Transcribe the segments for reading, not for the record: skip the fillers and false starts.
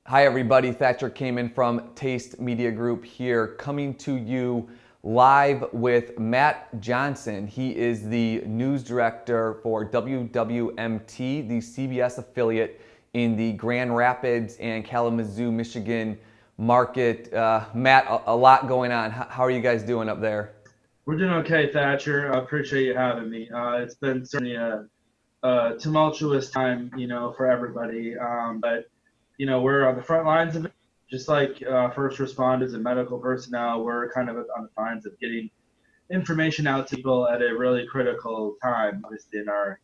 Hi everybody, Thatcher came in from Taste Media Group here, coming to you live with Matt Johnson. He is the news director for WWMT, the CBS affiliate in the Grand Rapids and Kalamazoo, Michigan market. Matt, a lot going on. How are you guys doing up there? We're doing okay, Thatcher. I appreciate you having me. It's been certainly a tumultuous time, for everybody. But we're on the front lines of it. Just like first responders and medical personnel, we're kind of on the lines of getting information out to people at a really critical time, obviously, in our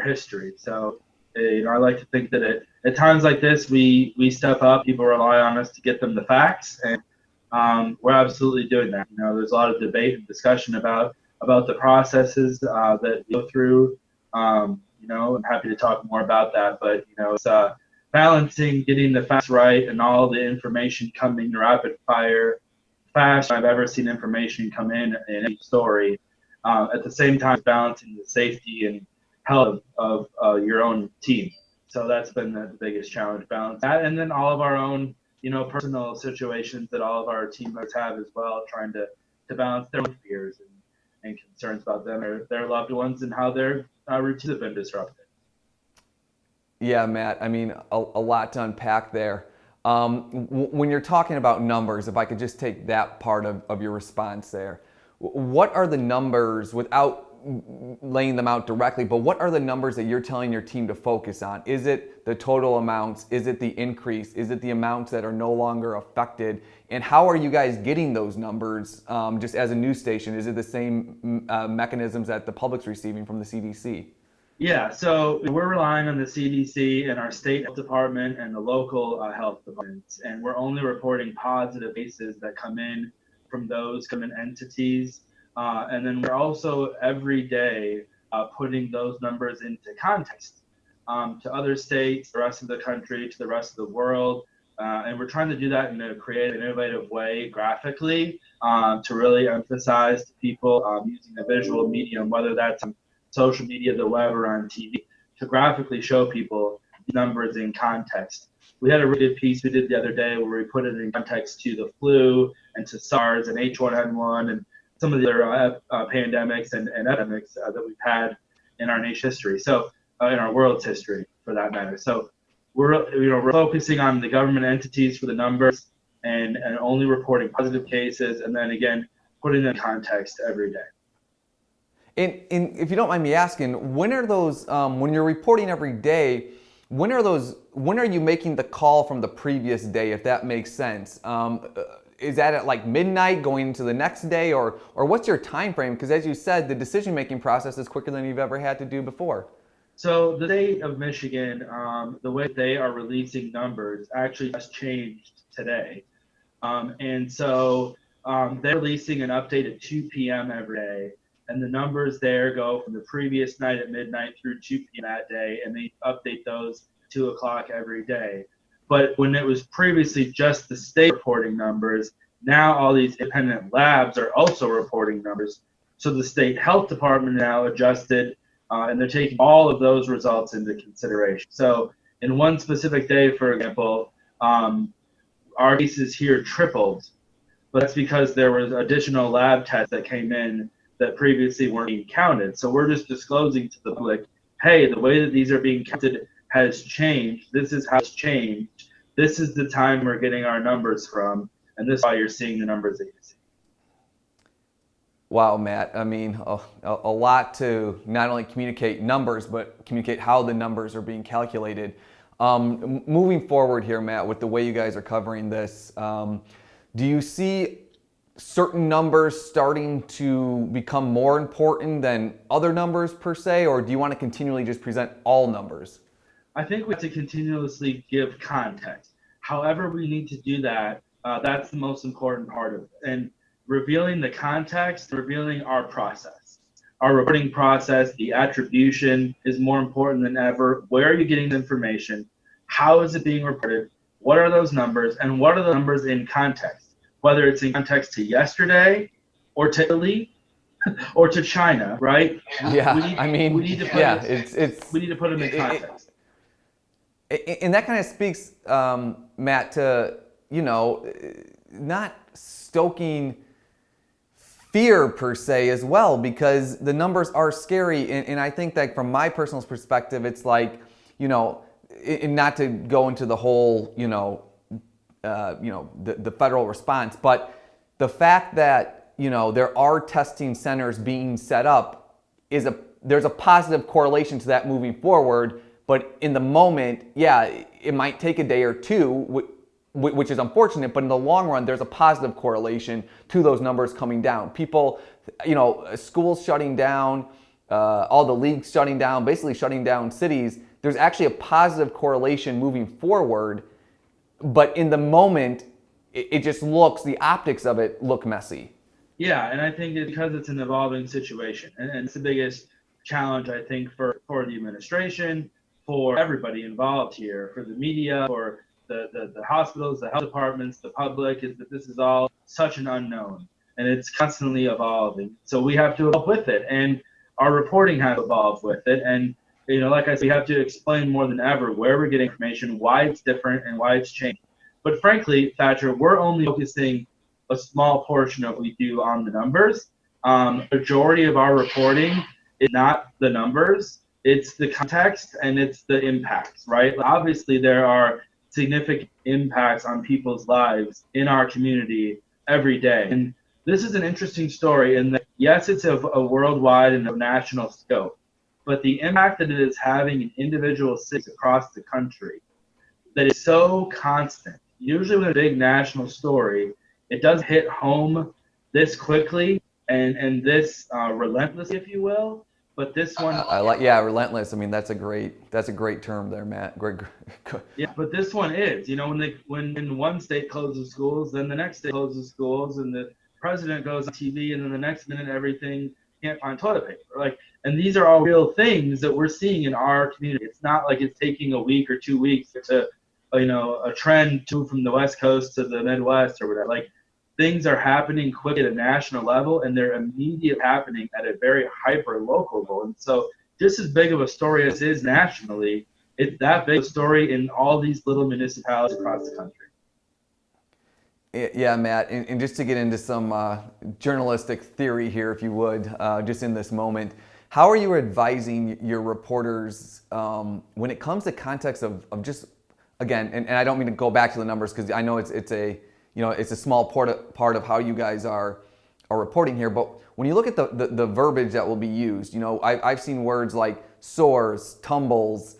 history. So, I like to think that at times like this, we step up. People rely on us to get them the facts, and we're absolutely doing that. There's a lot of debate and discussion about the processes that we go through. I'm happy to talk more about that, but it's balancing getting the facts right and all the information coming rapid fire, fast. I've ever seen information come in any story. At the same time, balancing the safety and health of your own team. So that's been the biggest challenge, balance that, and then all of our own personal situations that all of our team members have as well, trying to balance their own fears and concerns about them or their loved ones and how their routines have been disrupted. Yeah, Matt, I mean, a lot to unpack there. When you're talking about numbers, if I could just take that part of your response there, what are the numbers, without laying them out directly, but what are the numbers that you're telling your team to focus on? Is it the total amounts? Is it the increase? Is it the amounts that are no longer affected? And how are you guys getting those numbers just as a news station? Is it the same mechanisms that the public's receiving from the CDC? Yeah, so we're relying on the CDC and our state health department and the local health departments, and we're only reporting positive cases that come in from those government entities. And then we're also every day putting those numbers into context to other states, the rest of the country, to the rest of the world. And we're trying to do that in a creative, innovative way, graphically, to really emphasize to people using a visual medium, whether that's on social media, the web, or on TV, to graphically show people the numbers in context. We had a really good piece we did the other day where we put it in context to the flu and to SARS and H1N1 and some of the other pandemics and epidemics that we've had in our nation's history, so in our world's history for that matter. So we're focusing on the government entities for the numbers and only reporting positive cases, and then again putting them in context every day. And if you don't mind me asking, when are those, when you're reporting every day, when are you making the call from the previous day, if that makes sense? Is that at like midnight going into the next day, or what's your time frame? Because as you said, the decision-making process is quicker than you've ever had to do before. So the state of Michigan, the way they are releasing numbers actually just changed today. And so they're releasing an update at 2 p.m. every day. And the numbers there go from the previous night at midnight through 2 p.m. that day, and they update those 2 o'clock every day. But when it was previously just the state reporting numbers, now all these independent labs are also reporting numbers. So the state health department now adjusted, and they're taking all of those results into consideration. So in one specific day, for example, our cases here tripled, but that's because there was additional lab tests that came in that previously weren't being counted. So we're just disclosing to the public, hey, the way that these are being counted has changed. This is how it's changed. This is the time we're getting our numbers from, and this is why you're seeing the numbers that you see. Wow, Matt. I mean, a lot to not only communicate numbers, but communicate how the numbers are being calculated. Moving forward here, Matt, with the way you guys are covering this, do you see certain numbers starting to become more important than other numbers per se, or do you want to continually just present all numbers? I think we have to continuously give context. However we need to do that, that's the most important part of it. And revealing the context, revealing our process. Our reporting process, the attribution is more important than ever. Where are you getting the information? How is it being reported? What are those numbers? And what are the numbers in context? Whether it's in context to yesterday or to Italy or to China, right? Yeah, we need to put we need to put them in context. And that kind of speaks, Matt, to, not stoking fear per se as well, because the numbers are scary. And I think that from my personal perspective, it's like, and not to go into the whole, the federal response, but the fact that, there are testing centers being set up there's a positive correlation to that moving forward. But in the moment, yeah, it might take a day or two, which is unfortunate, but in the long run, there's a positive correlation to those numbers coming down. People, schools shutting down, all the leagues shutting down, basically shutting down cities. There's actually a positive correlation moving forward, but in the moment, it just looks, the optics of it look messy. Yeah, and I think it's because it's an evolving situation, and it's the biggest challenge, I think, for the administration, for everybody involved here, for the media, for the hospitals, the health departments, the public, is that this is all such an unknown, and it's constantly evolving. So we have to evolve with it, and our reporting has to evolve with it. And like I said, we have to explain more than ever where we're getting information, why it's different, and why it's changed. But frankly, Thatcher, we're only focusing a small portion of what we do on the numbers. Majority of our reporting is not the numbers, it's the context and it's the impacts, right? Obviously, there are significant impacts on people's lives in our community every day. And this is an interesting story in that, yes, it's a worldwide and a national scope, but the impact that it is having in individual cities across the country that is so constant. Usually with a big national story, it does hit home this quickly and this relentlessly, if you will. But this one, relentless. I mean, that's a great term there, Matt. Great. Yeah, but this one is, when one state closes schools, then the next state closes schools, and the president goes on TV, and then the next minute everything can't find toilet paper. And these are all real things that we're seeing in our community. It's not like it's taking a week or 2 weeks to, a trend to from the West Coast to the Midwest or whatever. Things are happening quick at a national level, and they're immediate happening at a very hyper local level. And so just as big of a story as it is nationally, it's that big a story in all these little municipalities across the country. Yeah, Matt, and just to get into some journalistic theory here, if you would, just in this moment, how are you advising your reporters when it comes to context of just, again, and I don't mean to go back to the numbers because I know it's a small part of how you guys are reporting here, but when you look at the verbiage that will be used, I've seen words like soars, tumbles,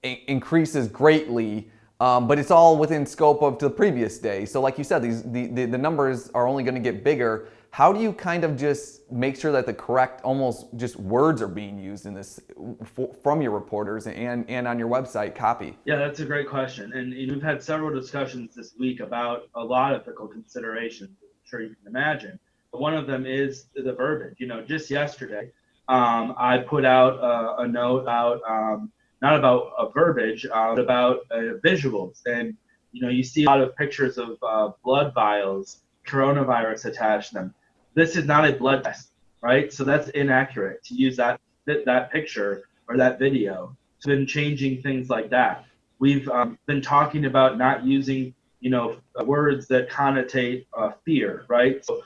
increases greatly, but it's all within scope of the previous day. So like you said, the numbers are only going to get bigger. How do you kind of just make sure that the correct, almost just words are being used in this from your reporters and on your website copy? Yeah, that's a great question. And we've had several discussions this week about a lot of ethical considerations, I'm sure you can imagine. But one of them is the verbiage. Just yesterday, I put out a note out, not about a verbiage, but about visuals. And, you see a lot of pictures of blood vials, coronavirus attached to them. This is not a blood test, right? So that's inaccurate to use that picture or that video. So we've been changing things like that. We've been talking about not using, words that connotate fear, right? So,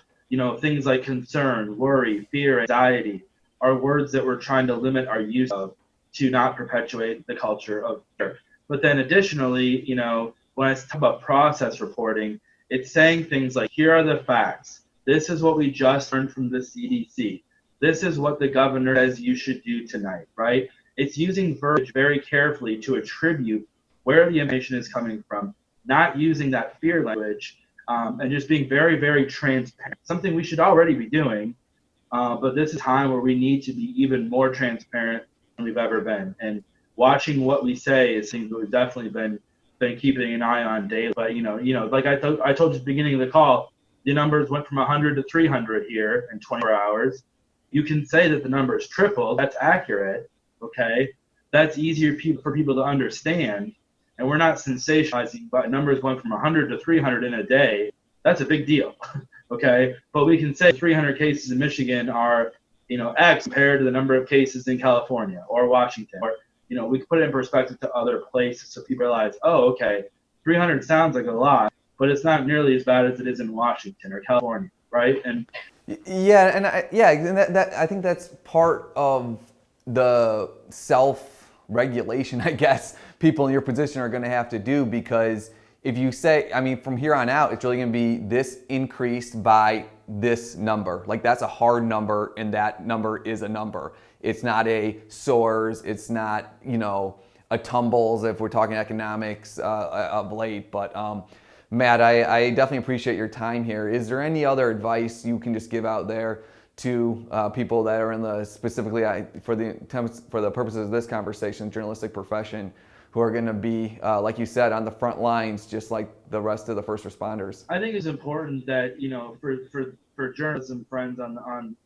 things like concern, worry, fear, anxiety are words that we're trying to limit our use of to not perpetuate the culture of fear. But then additionally, when I talk about process reporting, it's saying things like, here are the facts. This is what we just learned from the CDC. This is what the governor says you should do tonight, right? It's using verbiage very carefully to attribute where the information is coming from, not using that fear language, and just being very, very transparent, something we should already be doing. But this is a time where we need to be even more transparent than we've ever been. And watching what we say is things that we've definitely been keeping an eye on daily. But like I told you at the beginning of the call, the numbers went from 100 to 300 here in 24 hours. You can say that the numbers tripled. That's accurate. Okay, that's easier for people to understand. And we're not sensationalizing, but numbers went from 100 to 300 in a day. That's a big deal. Okay, but we can say 300 cases in Michigan are X compared to the number of cases in California or Washington, or we can put it in perspective to other places so people realize, oh, okay, 300 sounds like a lot, but it's not nearly as bad as it is in Washington or California, right? And Yeah, and that I think that's part of the self-regulation, I guess, people in your position are going to have to do, because if you say, I mean, from here on out, it's really going to be this increased by this number. Like, that's a hard number, and that number is a number. It's not a soars. It's not, a tumbles if we're talking economics of late. But Matt, I definitely appreciate your time here. Is there any other advice you can just give out there to people that are in the specifically for the purposes of this conversation, journalistic profession, who are going to be, like you said, on the front lines, just like the rest of the first responders? I think it's important that for journalism friends on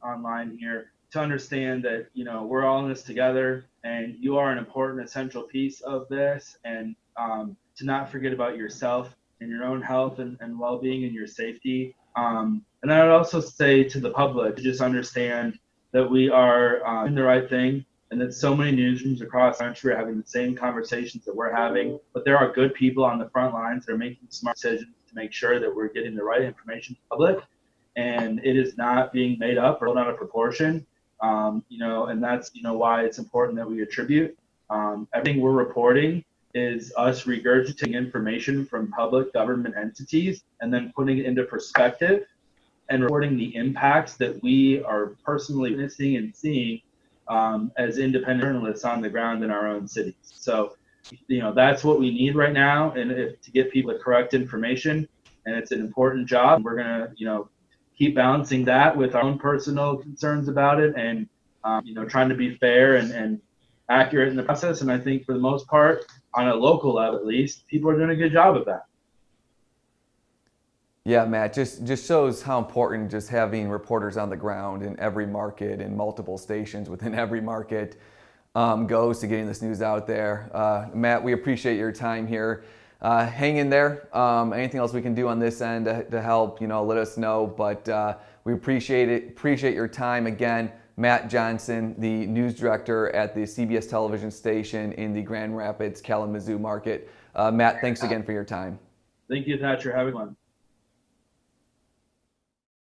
online here to understand that we're all in this together, and you are an important essential piece of this, and to not forget about yourself and your own health and well-being and your safety. And I would also say to the public to just understand that we are doing the right thing, and that so many newsrooms across the country are having the same conversations that we're having. But there are good people on the front lines that are making smart decisions to make sure that we're getting the right information to the public, and it is not being made up or out of proportion. And that's why it's important that we attribute everything we're reporting is us regurgitating information from public government entities and then putting it into perspective and reporting the impacts that we are personally witnessing and seeing as independent journalists on the ground in our own cities. So, that's what we need right now, and to get people the correct information, and it's an important job. We're gonna, keep balancing that with our own personal concerns about it, and trying to be fair and accurate in the process. And I think for the most part, on a local level at least, people are doing a good job of that. Yeah, Matt, just shows how important just having reporters on the ground in every market and multiple stations within every market goes to getting this news out there. Matt, we appreciate your time here. Hang in there. Anything else we can do on this end to help, let us know. But we appreciate your time again. Matt Johnson, the news director at the CBS television station in the Grand Rapids, Kalamazoo market. Matt, thanks again for your time. Thank you, Thatcher. Have a good one.